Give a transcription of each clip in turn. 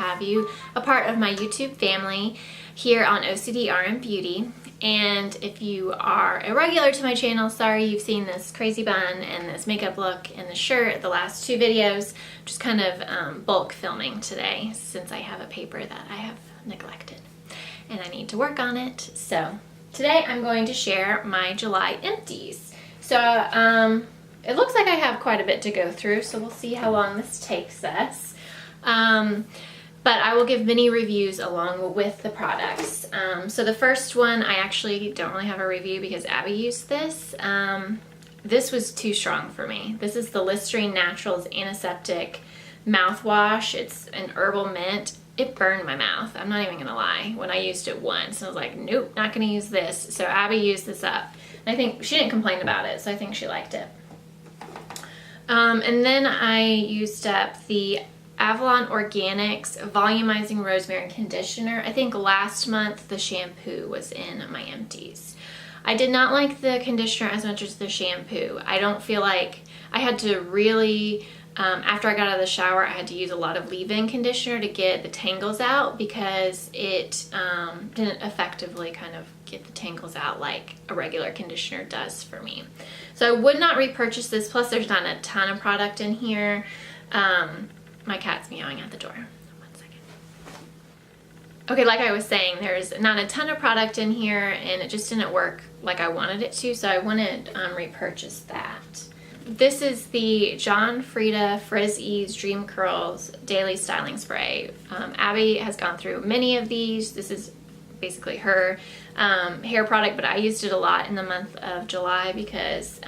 have you a part of my YouTube family here on OCD RM Beauty. And if you are a regular to my channel, sorry you've seen this crazy bun and this makeup look and the shirt the last two videos. Just kind of bulk filming today since I have a paper that I have neglected and I need to work on it. So today I'm going to share my July empties. So it looks like I have quite a bit to go through, so we'll see how long this takes us. But I will give mini reviews along with the products. So the first one, I actually don't really have a review because Abby used this. This was too strong for me. This is the Listerine Naturals Antiseptic Mouthwash. It's an herbal mint. It burned my mouth. I'm not even gonna lie. When I used it once, I was like, nope, not gonna use this. So Abby used this up. And I think she didn't complain about it, so I think she liked it. And then I used up the Avalon Organics Volumizing Rosemary Conditioner. I think last month the shampoo was in my empties. I did not like the conditioner as much as the shampoo. I don't feel like I had to really, after I got out of the shower, I had to use a lot of leave-in conditioner to get the tangles out because it didn't effectively kind of get the tangles out like a regular conditioner does for me. So I would not repurchase this, plus there's not a ton of product in here. My cat's meowing at the door. 1 second. Okay, like I was saying, there's not a ton of product in here and it just didn't work like I wanted it to, so I wouldn't repurchase that. This is the John Frieda Frizz Ease Dream Curls Daily Styling Spray. Abby has gone through many of these. This is basically her hair product, but I used it a lot in the month of July because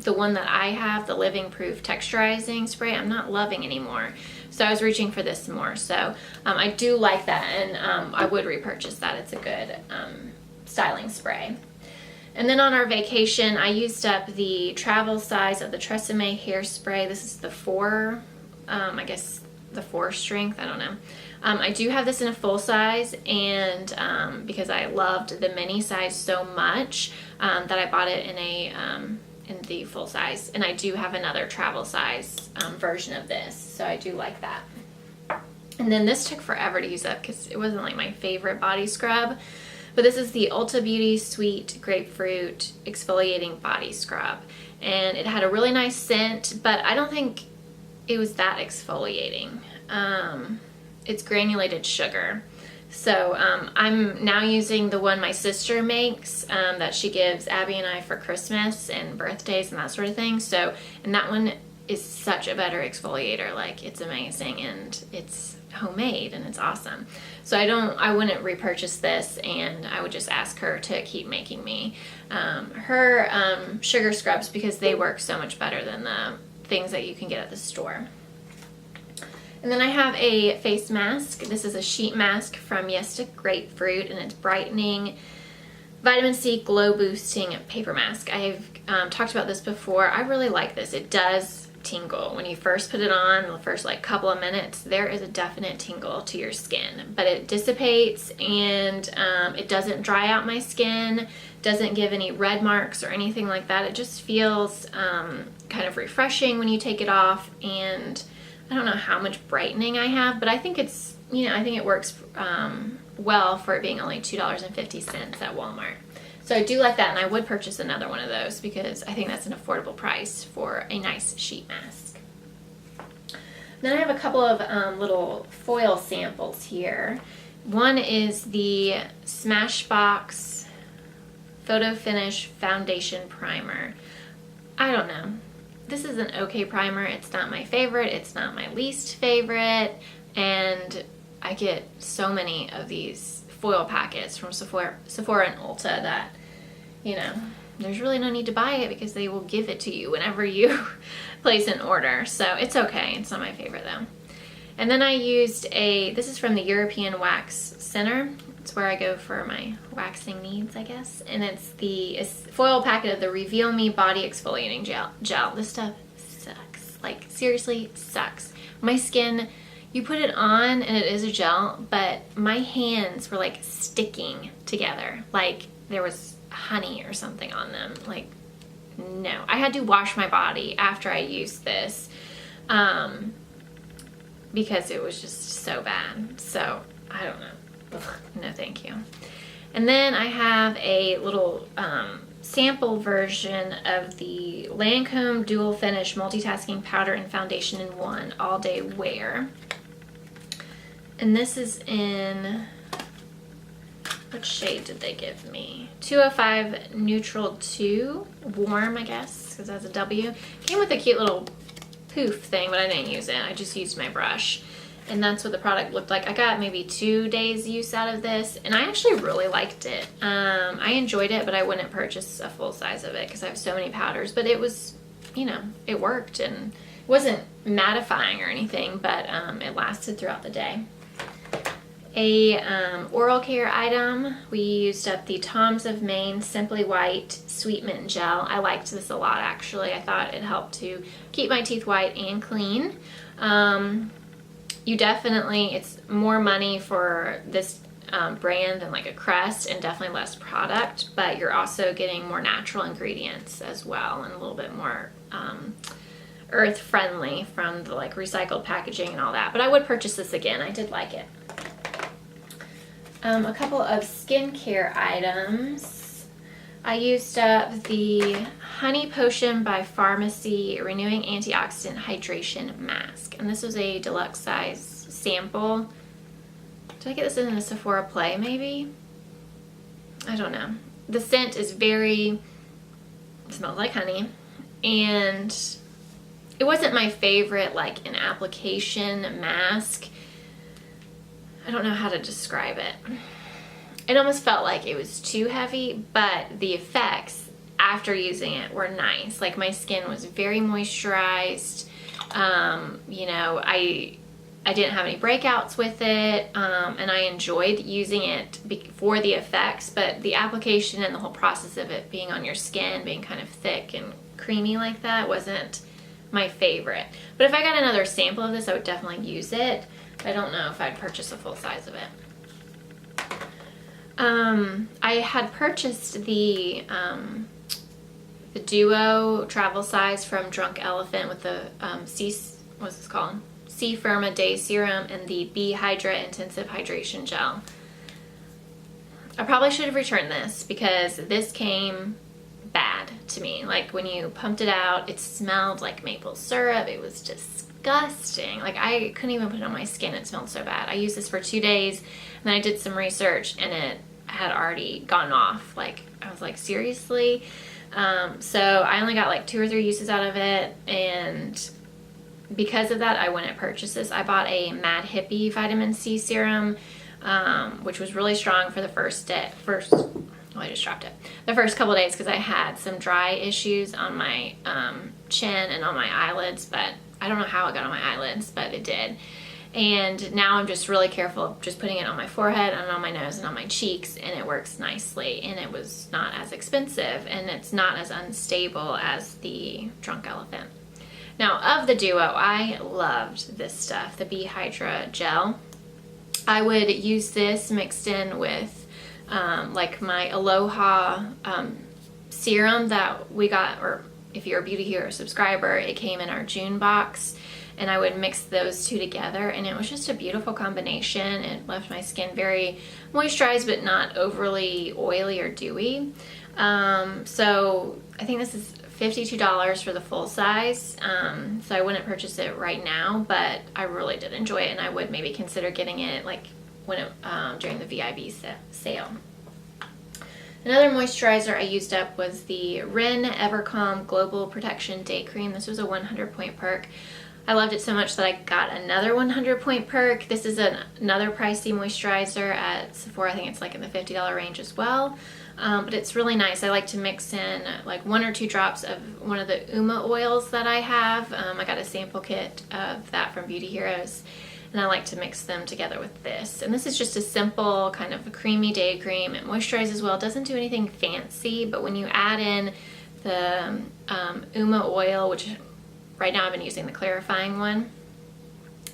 the one that I have, the Living Proof Texturizing Spray, I'm not loving anymore. So I was reaching for this more. So I do like that, and I would repurchase that. It's a good styling spray. And then on our vacation, I used up the travel size of the Tresemme hairspray. This is the 4, I guess the 4 strength, I don't know. I do have this in a full size, and because I loved the mini size so much that I bought it in the full size. And I do have another travel size version of this, so I do like that. And then this took forever to use up because it wasn't like my favorite body scrub. But this is the Ulta Beauty Sweet Grapefruit Exfoliating Body Scrub. And it had a really nice scent, but I don't think it was that exfoliating. It's granulated sugar. So I'm now using the one my sister makes that she gives Abby and I for Christmas and birthdays and that sort of thing. So, and that one is such a better exfoliator. Like, it's amazing and it's homemade and it's awesome. So I wouldn't repurchase this, and I would just ask her to keep making me her sugar scrubs because they work so much better than the things that you can get at the store. And then I have a face mask. This is a sheet mask from Yes to Grapefruit, and it's brightening, vitamin C, glow boosting paper mask. I've talked about this before. I really like this. It does tingle. When you first put it on, the first like couple of minutes, there is a definite tingle to your skin, but it dissipates and it doesn't dry out my skin, doesn't give any red marks or anything like that. It just feels kind of refreshing when you take it off, and I don't know how much brightening I have, but I think it's, you know, I think it works well for it being only $2.50 at Walmart. So I do like that, and I would purchase another one of those because I think that's an affordable price for a nice sheet mask. Then I have a couple of little foil samples here. One is the Smashbox Photo Finish Foundation Primer. I don't know. This is an okay primer. It's not my favorite. It's not my least favorite. And I get so many of these foil packets from Sephora and Ulta that, you know, there's really no need to buy it because they will give it to you whenever you place an order. So it's okay. It's not my favorite though. And then I used this is from the European Wax Center. It's where I go for my waxing needs, I guess. And it's the foil packet of the Reveal Me Body Exfoliating Gel. This stuff sucks. Like, seriously, sucks. My skin, you put it on and it is a gel, but my hands were like sticking together. Like there was honey or something on them. Like, no. I had to wash my body after I used this. because it was just so bad. So I don't know. Ugh, no thank you. And then I have a little sample version of the Lancome Dual Finish Multitasking Powder and Foundation in One All Day Wear. And this is in, what shade did they give me? 205 Neutral 2, warm, I guess, because that's a W. Came with a cute little poof thing, but I didn't use it. I just used my brush. And that's what the product looked like. I got maybe 2 days use out of this, and I actually really liked it. I enjoyed it, but I wouldn't purchase a full size of it because I have so many powders. But it was, you know, it worked, and it wasn't mattifying or anything, but it lasted throughout the day. A oral care item, we used up the Toms of Maine Simply White Sweet Mint Gel. I liked this a lot, actually. I thought it helped to keep my teeth white and clean. You definitely, it's more money for this brand than like a Crest, and definitely less product, but you're also getting more natural ingredients as well, and a little bit more earth friendly from the like recycled packaging and all that. But I would purchase this again. I did like it. A couple of skincare items. I used up the Honey Potion by Pharmacy Renewing Antioxidant Hydration Mask. And this was a deluxe size sample. Did I get this in a Sephora Play maybe? I don't know. The scent is it smells like honey. And it wasn't my favorite like an application mask. I don't know how to describe it. It almost felt like it was too heavy, but the effects after using it were nice. Like my skin was very moisturized. You know, I didn't have any breakouts with it, and I enjoyed using it for the effects, but the application and the whole process of it being on your skin, being kind of thick and creamy like that, wasn't my favorite. But if I got another sample of this, I would definitely use it. I don't know if I'd purchase a full size of it. I had purchased the Duo travel size from Drunk Elephant with the what's this called? C Firma Day Serum and the B Hydra Intensive Hydration Gel. I probably should have returned this because this came bad to me. Like when you pumped it out, it smelled like maple syrup. It was disgusting. Like I couldn't even put it on my skin. It smelled so bad. I used this for 2 days, and then I did some research, and it had already gone off. Like I was like, seriously? So I only got like 2 or 3 uses out of it, and because of that, I wouldn't purchase this. I bought a Mad Hippie Vitamin C Serum, which was really strong for the I just dropped it. The first couple days because I had some dry issues on my chin and on my eyelids, but I don't know how it got on my eyelids, but it did. And now I'm just really careful of just putting it on my forehead and on my nose and on my cheeks, and it works nicely, and it was not as expensive, and it's not as unstable as the Drunk Elephant. Now, of the Duo, I loved this stuff, the B Hydra Gel. I would use this mixed in with like my Aloha serum that we got, or if you're a Beauty Hero subscriber, it came in our June box, and I would mix those two together, and it was just a beautiful combination. It left my skin very moisturized but not overly oily or dewy. So I think this is $52 for the full size, so I wouldn't purchase it right now, but I really did enjoy it, and I would maybe consider getting it like when it, during the VIB sale. Another moisturizer I used up was the Ren Evercalm Global Protection Day Cream. This was a 100-point perk. I loved it so much that I got another 100-point perk. This is another pricey moisturizer at Sephora. I think it's like in the $50 range as well. But it's really nice. I like to mix in like 1 or 2 drops of one of the Uma oils that I have. I got a sample kit of that from Beauty Heroes, and I like to mix them together with this. And this is just a simple kind of a creamy day cream. It moisturizes well. It doesn't do anything fancy, but when you add in the Uma oil, which right now I've been using the clarifying one,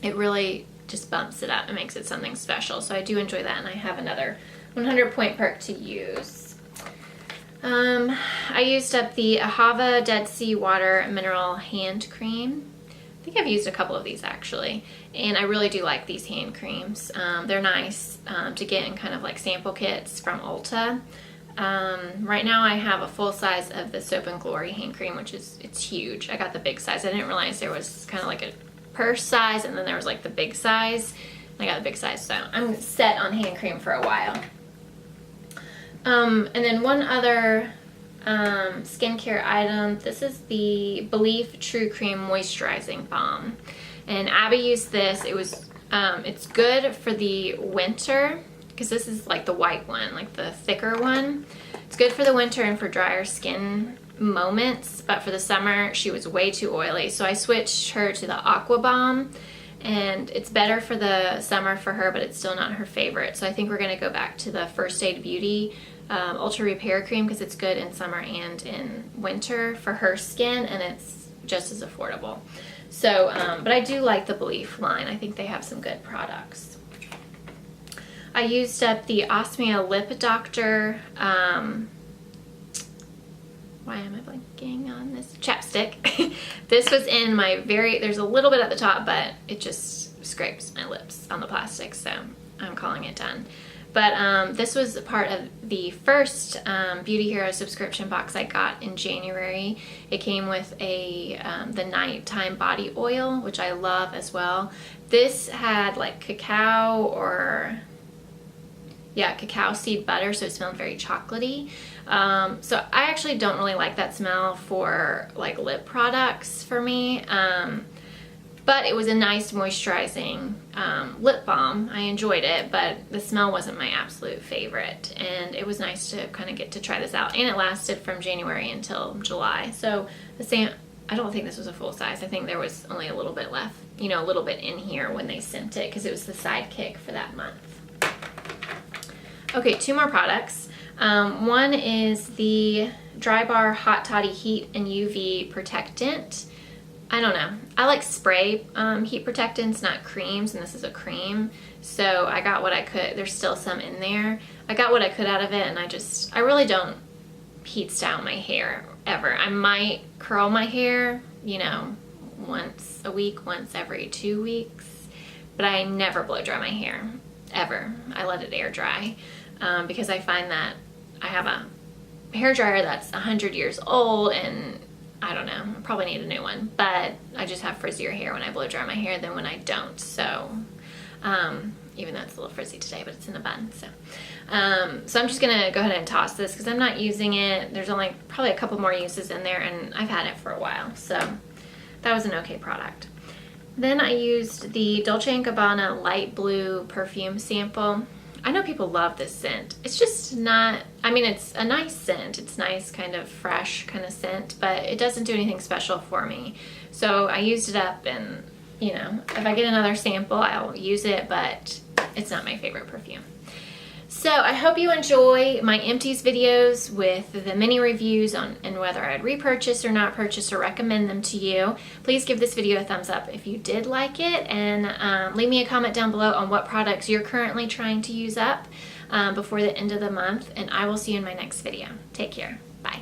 it really just bumps it up and makes it something special. So I do enjoy that, and I have another 100-point perk to use. I used up the Ahava Dead Sea Water Mineral Hand Cream. I think I've used a couple of these actually, and I really do like these hand creams. They're nice to get in kind of like sample kits from Ulta. Right now I have a full size of the Soap and Glory hand cream, which it's huge. I got the big size. I didn't realize there was kind of like a purse size, and then there was like the big size. I got the big size, so I'm set on hand cream for a while. And then one other skincare item. This is the Belief True Cream Moisturizing Balm, and Abby used this. It's good for the winter because this is like the white one, like the thicker one. It's good for the winter and for drier skin moments, but for the summer she was way too oily, so I switched her to the Aqua Balm, and it's better for the summer for her, but it's still not her favorite. So I think we're going to go back to the First Aid Beauty Ultra Repair Cream because it's good in summer and in winter for her skin, and it's just as affordable. So, but I do like the Belief line. I think they have some good products. I used up the Osmia Lip Doctor, why am I blanking on this? Chapstick. This was in my there's a little bit at the top, but it just scrapes my lips on the plastic, so I'm calling it done. But this was part of the first Beauty Hero subscription box I got in January. It came with the nighttime body oil, which I love as well. This had like cacao seed butter, so it smelled very chocolatey. So I actually don't really like that smell for like lip products for me. But it was a nice moisturizing lip balm. I enjoyed it, but the smell wasn't my absolute favorite. And it was nice to kind of get to try this out. And it lasted from January until July. So I don't think this was a full size. I think there was only a little bit left, a little bit in here when they sent it, because it was the sidekick for that month. Okay, 2 more products. One is the Dry Bar Hot Toddy Heat and UV Protectant. I don't know. I like spray heat protectants, not creams, and this is a cream. So I got what I could. There's still some in there. I got what I could out of it, and I really don't heat style my hair ever. I might curl my hair, once a week, once every 2 weeks, but I never blow dry my hair, ever. I let it air dry because I find that I have a hair dryer that's 100 years old, and I don't know, I probably need a new one, but I just have frizzier hair when I blow dry my hair than when I don't. So even though it's a little frizzy today, but it's in a bun. So I'm just gonna go ahead and toss this because I'm not using it. There's only probably a couple more uses in there, and I've had it for a while, so that was an okay product. Then I used the Dolce & Gabbana Light Blue perfume sample. I know people love this scent. It's just not, it's a nice scent. It's nice, kind of fresh kind of scent, but it doesn't do anything special for me. So I used it up, and, if I get another sample, I'll use it, but it's not my favorite perfume. So I hope you enjoy my Empties videos with the mini reviews on and whether I'd repurchase or not purchase or recommend them to you. Please give this video a thumbs up if you did like it, and leave me a comment down below on what products you're currently trying to use up before the end of the month, and I will see you in my next video. Take care. Bye.